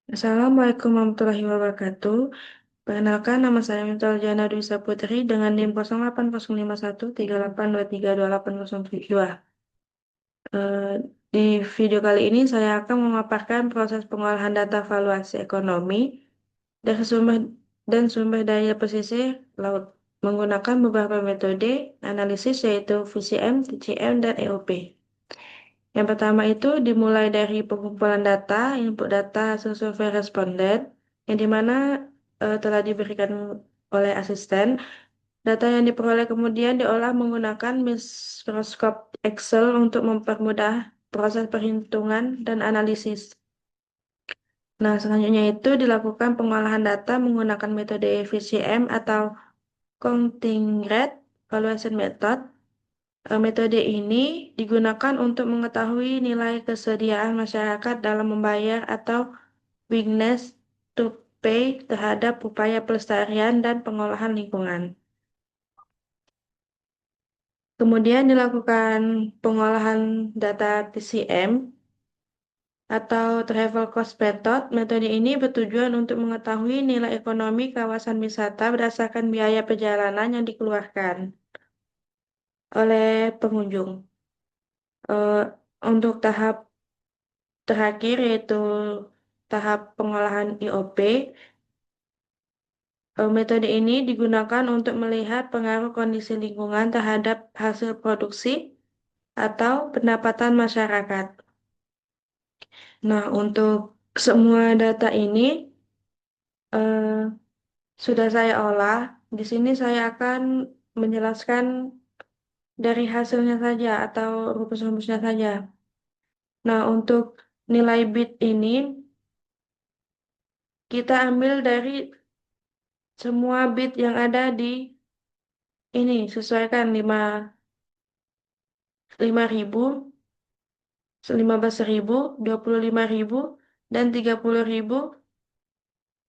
Assalamualaikum warahmatullahi wabarakatuh. Perkenalkan, nama saya Mintal Jana Dwi Saputri dengan NIM 080138232802. Eh, di video kali ini saya akan memaparkan proses pengolahan data valuasi ekonomi dari sumber daya pesisir laut menggunakan beberapa metode analisis yaitu VCM, TCM, dan EOP. Yang pertama itu dimulai dari pengumpulan data, input data hasil survei responden, yang dimana telah diberikan oleh asisten. Data yang diperoleh kemudian diolah menggunakan mikroskop Excel untuk mempermudah proses perhitungan dan analisis. Nah, selanjutnya itu dilakukan pengolahan data menggunakan metode VCM atau Counting Rate Valuation Method. Metode ini digunakan untuk mengetahui nilai kesediaan masyarakat dalam membayar atau willingness to pay terhadap upaya pelestarian dan pengolahan lingkungan. Kemudian dilakukan pengolahan data TCM atau Travel Cost Method. Metode ini bertujuan untuk mengetahui nilai ekonomi kawasan wisata berdasarkan biaya perjalanan yang dikeluarkan oleh pengunjung. Eh, untuk tahap terakhir yaitu tahap pengolahan IOP. Metode ini digunakan untuk melihat pengaruh kondisi lingkungan terhadap hasil produksi atau pendapatan masyarakat. Nah, untuk semua data ini eh, sudah saya olah. Di sini saya akan menjelaskan dari hasilnya saja atau rumus-rumusnya saja. Nah, untuk nilai bit ini kita ambil dari semua bit yang ada di ini, sesuaikan 5.000, 15.000, 25.000, dan 30.000,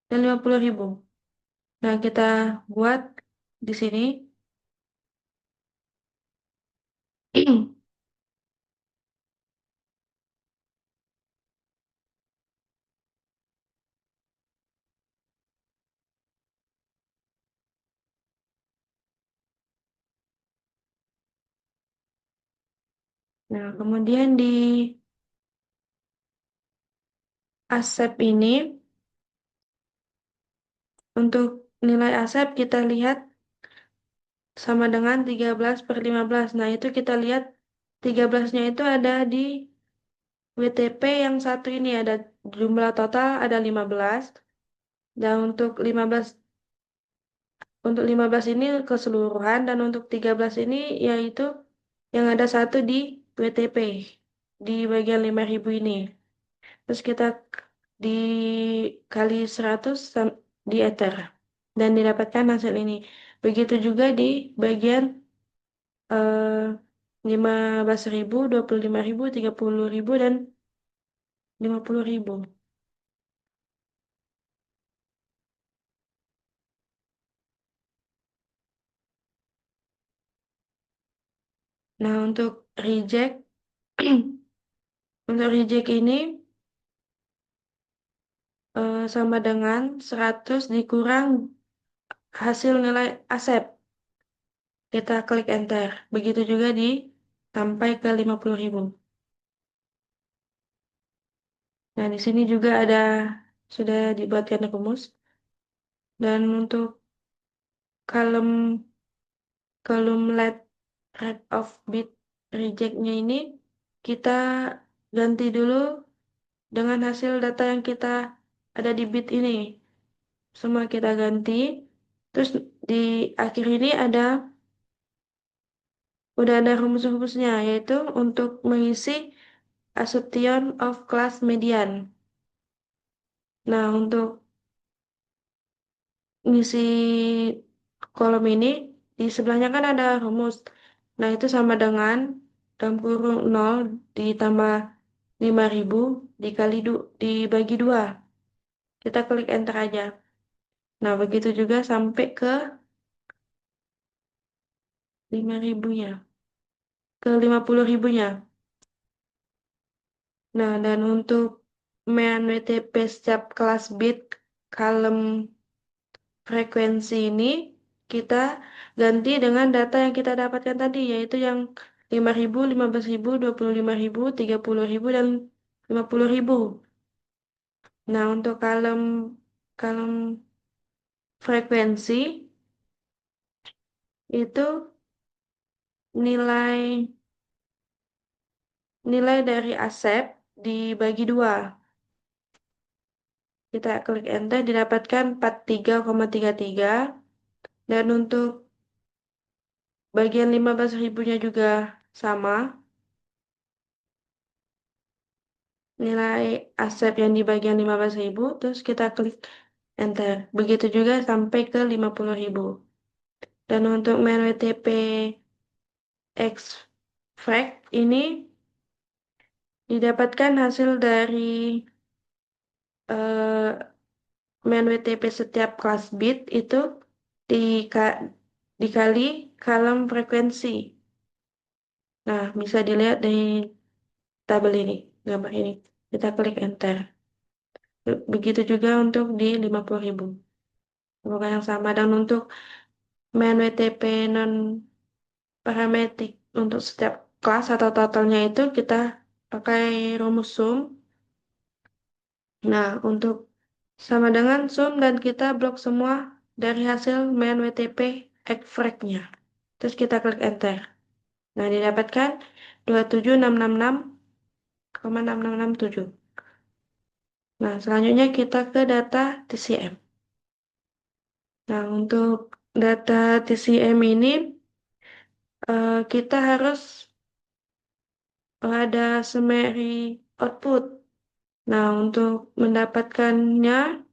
dan 50.000. Nah, kita buat di sini. Nah, kemudian di asep ini, untuk nilai asep kita lihat sama dengan 13/15. Nah, itu kita lihat 13-nya itu ada di WTP yang satu ini, ada jumlah total ada 15. Dan untuk 15 ini keseluruhan, dan untuk 13 ini yaitu yang ada satu di WTP di bagian 5.000 ini. Terus kita dikali 100 di Ether dan didapatkan hasil ini. Begitu juga di bagian eh, 15.000, 25.000, 30.000, dan 50.000. Nah, untuk reject untuk reject ini sama dengan 100 dikurang hasil nilai asep. Kita klik enter. Begitu juga di sampai ke 50.000. Nah, di sini juga ada sudah dibuatkan rumus. Dan untuk kolom kolom rate of bit rejectnya ini kita ganti dulu dengan hasil data yang kita ada di bit ini. Semua kita ganti. Terus di akhir ini udah ada rumus-rumusnya, yaitu untuk mengisi assumption of class median. Nah, untuk ngisi kolom ini, di sebelahnya kan ada rumus. Nah, itu sama dengan dalam kurung 0 ditambah 5.000 dibagi 2. Kita klik enter aja. Nah, begitu juga sampai ke 5.000-nya, ke 50.000-nya. Nah, dan untuk main WTP setiap kelas bit kalem frekuensi ini kita ganti dengan data yang kita dapatkan tadi, yaitu yang 5.000, 15.000, 25.000, 30.000, dan 50.000. Nah, untuk kalem kalem frekuensi itu nilai nilai dari Asep dibagi dua. Kita klik enter didapatkan 43,33, dan untuk bagian 15 ribunya juga sama. Nilai Asep yang di bagian 15.000, terus kita klik enter. Begitu juga sampai ke 50.000. Dan untuk main WTP extract ini didapatkan hasil dari eh, main WTP setiap kelas bit itu dika- dikali kalem frekuensi. Nah, bisa dilihat dari tabel ini, gambar ini. Kita klik enter. Begitu juga untuk di 50.000. Apakah yang sama, dan untuk main WTP non parametrik untuk setiap kelas atau totalnya itu kita pakai rumus sum. Nah, untuk sama dengan sum, dan kita blok semua dari hasil main WTP extract-nya. Terus kita klik enter. Nah, didapatkan 27.666,6667. Nah, selanjutnya kita ke data TCM. Nah, untuk data TCM ini kita harus ada summary output. Nah, untuk mendapatkannya,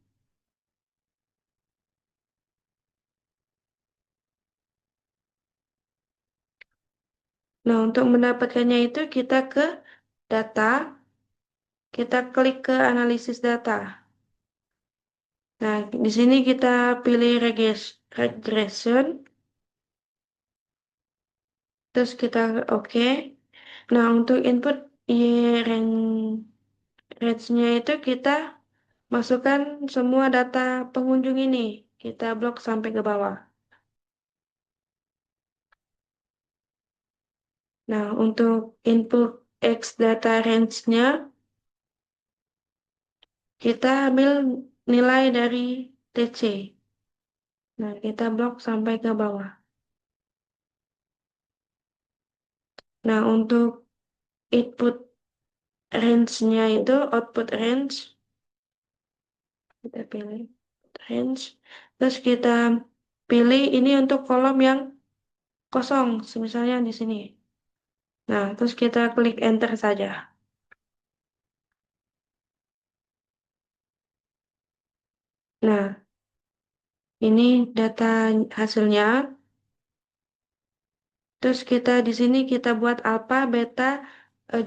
itu kita ke data, kita klik ke analisis data. Nah, di sini kita pilih regression, terus kita oke. Nah, untuk input range-nya itu kita masukkan semua data pengunjung ini. Kita blok sampai ke bawah. Nah, untuk input X data range-nya, kita ambil nilai dari TC. Nah, kita blok sampai ke bawah. Nah, untuk input range-nya itu, output range, kita pilih range. Terus kita pilih ini untuk kolom yang kosong, misalnya di sini. Nah, terus kita klik enter saja. Nah, ini data hasilnya. Terus kita di sini kita buat alpha, beta,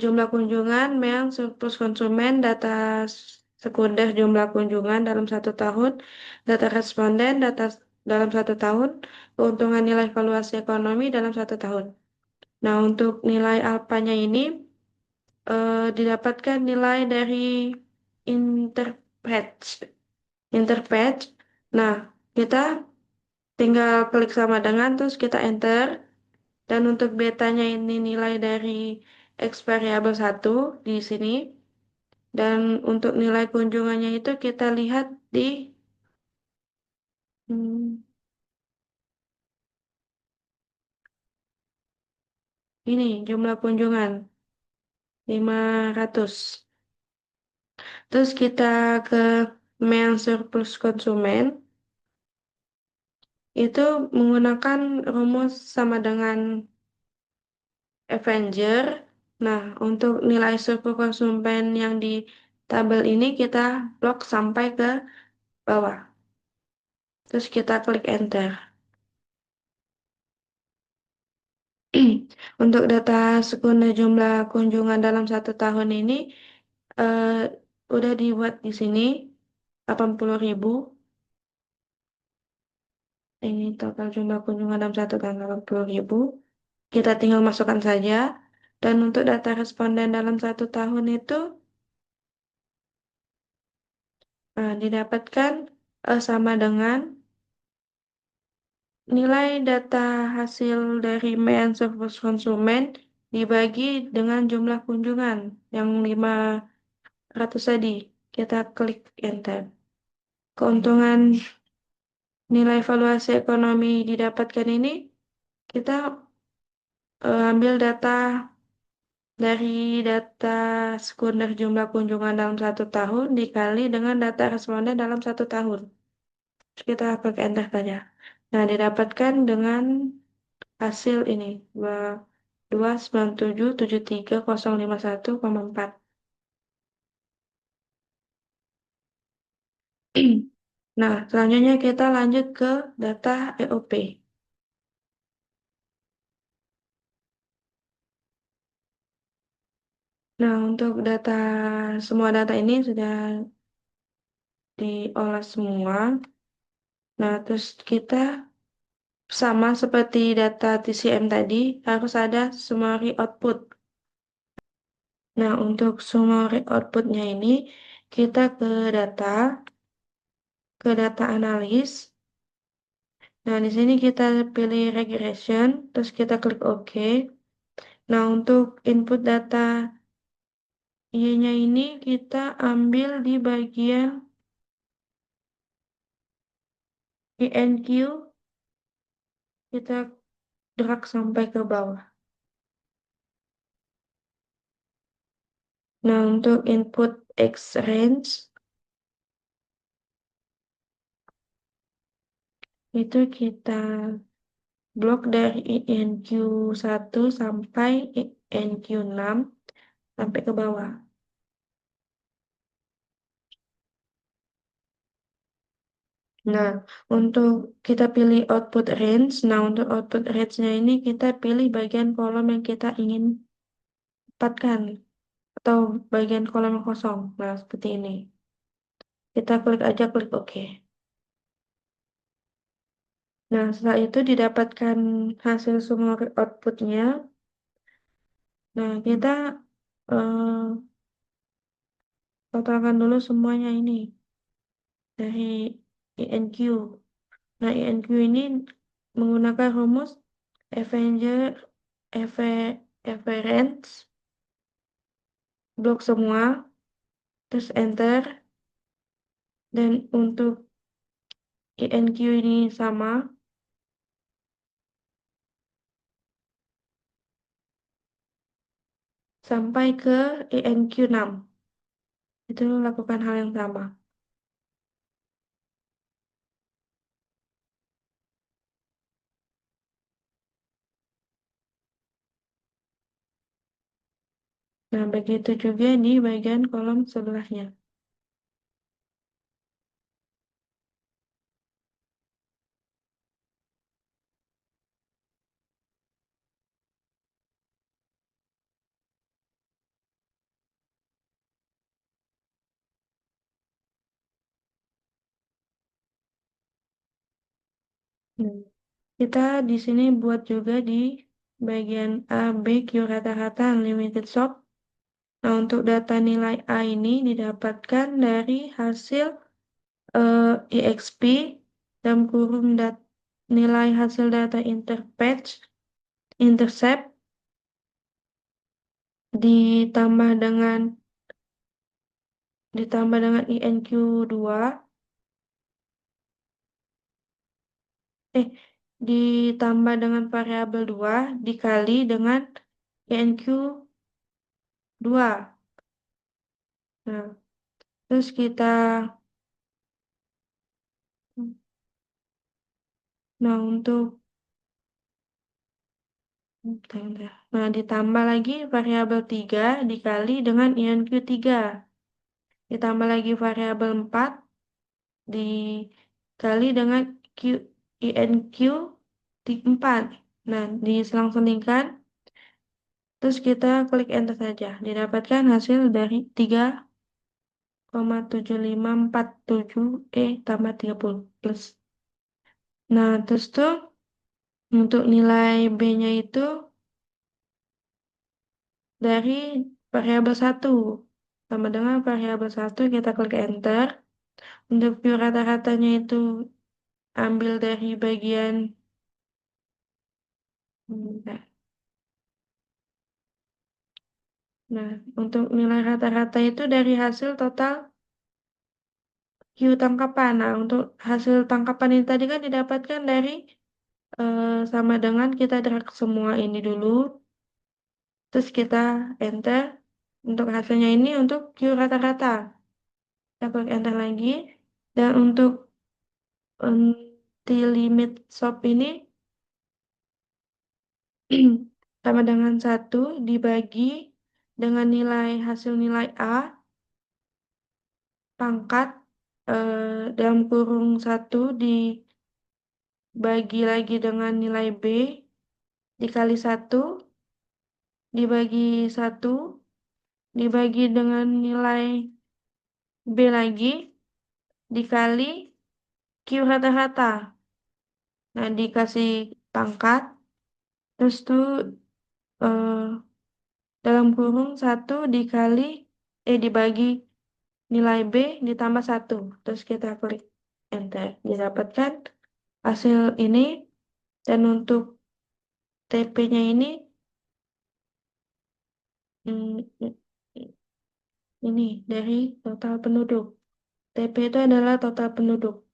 jumlah kunjungan, meang, surplus konsumen, data sekunder jumlah kunjungan dalam 1 tahun, data responden, dalam 1 tahun, keuntungan nilai valuasi ekonomi dalam 1 tahun. Nah, untuk nilai alpanya ini didapatkan nilai dari interpretch. Interpretch. Nah, kita tinggal klik sama dengan, terus kita enter. Dan untuk betanya ini nilai dari X variabel 1 di sini. Dan untuk nilai kunjungannya itu kita lihat di hmm, ini jumlah kunjungan 500. Terus kita ke main surplus konsumen, itu menggunakan rumus sama dengan Avenger. Nah, untuk nilai surplus konsumen yang di tabel ini kita blok sampai ke bawah. Terus kita klik enter. Untuk data sekunder jumlah kunjungan dalam 1 tahun ini eh, udah dibuat di sini 80.000. Ini total jumlah kunjungan dalam 1 tahun 80.000. Kita tinggal masukkan saja. Dan untuk data responden dalam 1 tahun itu Didapatkan sama dengan nilai data hasil dari main service konsumen dibagi dengan jumlah kunjungan yang 500 tadi. Kita klik enter. Keuntungan nilai valuasi ekonomi didapatkan ini, kita ambil data dari data sekunder jumlah kunjungan dalam 1 tahun dikali dengan data responden dalam 1 tahun. Terus kita klik enter saja. Nah, didapatkan dengan hasil ini 297.73051,4. Nah, selanjutnya kita lanjut ke data EOP. Nah, untuk semua data ini sudah diolah semua. Nah, terus kita sama seperti data TCM tadi, harus ada summary output. Nah, untuk summary outputnya ini, kita ke data analis. Nah, di sini kita pilih regression, terus kita klik OK. Nah, untuk input data Y-nya ini kita ambil di bagian INQ, kita drag sampai ke bawah. Nah, untuk input X range, itu kita blok dari INQ1 sampai INQ6 sampai ke bawah. Nah, untuk kita pilih output range. Nah, untuk output range-nya ini kita pilih bagian kolom yang kita ingin dapatkan atau bagian kolom yang kosong. Nah, seperti ini. Kita klik aja, klik OK. Nah, setelah itu didapatkan hasil summary outputnya. Nah, kita eh, totalkan dulu semuanya ini dari INQ. Nah, INQ ini menggunakan rumus Avenger Average, blok semua, terus enter. Dan untuk INQ ini sama, sampai ke INQ6. Itu lakukan hal yang sama. Nah, begitu juga di bagian kolom sebelahnya. Nah, kita di sini buat juga di bagian A, B, Q rata-rata unlimited shop. Nah, untuk data nilai A ini didapatkan dari hasil EXP dalam kurung nilai hasil data interpatch, intercept ditambah dengan INQ2, ditambah dengan variabel 2 dikali dengan INQ2. Nah, terus untuk Nah, ditambah lagi variabel 3 dikali dengan INQ3. Ditambah lagi variabel 4 dikali dengan INQ4. Nah, diselang-selingkan, terus kita klik enter saja. Didapatkan hasil dari 3,7547 tambah 30 plus. Nah, terus tuh untuk nilai B-nya itu dari variabel 1. Sama dengan variabel 1 kita klik enter. Untuk view rata-ratanya itu ambil dari bagian bentar. Nah, untuk nilai rata-rata itu dari hasil total view tangkapan. Nah, untuk hasil tangkapan ini tadi kan didapatkan dari sama dengan kita drag semua ini dulu, terus kita enter. Untuk hasilnya ini untuk view rata-rata. Kita klik enter lagi. Dan untuk limit shop ini sama dengan 1 dibagi dengan nilai hasil nilai A pangkat dalam kurung 1 dibagi lagi dengan nilai B dikali 1 dibagi 1 dibagi dengan nilai B lagi dikali Q rata-rata. Nah, dikasih pangkat terus tuh eh, dalam kurung 1 dikali dibagi nilai B ditambah 1. Terus kita klik enter. Didapatkan hasil ini dan untuk TP-nya ini mm, mm, ini dari total penduduk. TP itu adalah total penduduk.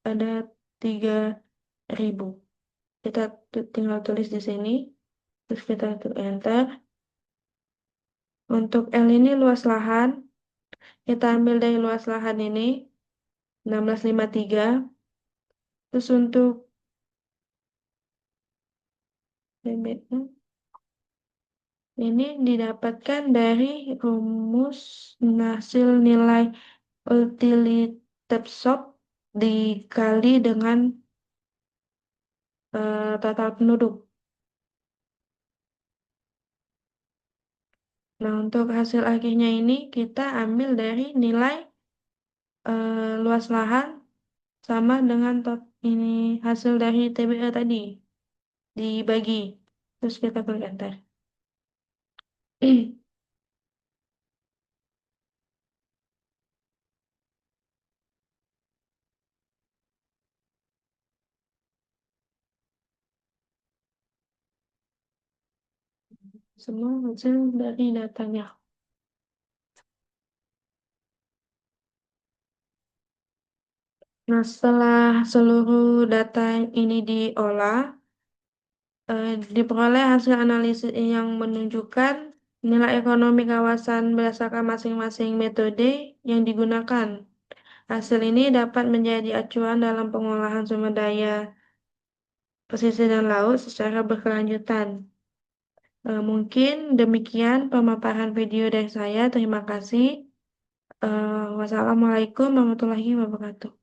Ada 3.000. Kita tinggal tulis di sini. Terus kita enter. Untuk L ini luas lahan. Kita ambil dari luas lahan ini 1653. Terus untuk BBM ini didapatkan dari rumus hasil nilai utility shop dikali dengan total penduduk. Nah, untuk hasil akhirnya ini kita ambil dari nilai luas lahan sama dengan ini hasil dari TBE tadi dibagi. Terus kita klik enter. Semua hasil dari datanya. Nah, setelah seluruh data ini diolah, diperoleh hasil analisis yang menunjukkan nilai ekonomi kawasan berdasarkan masing-masing metode yang digunakan. Hasil ini dapat menjadi acuan dalam pengolahan sumber daya pesisir dan laut secara berkelanjutan. Mungkin demikian pemaparan video dari saya. Terima kasih. Wassalamualaikum warahmatullahi wabarakatuh.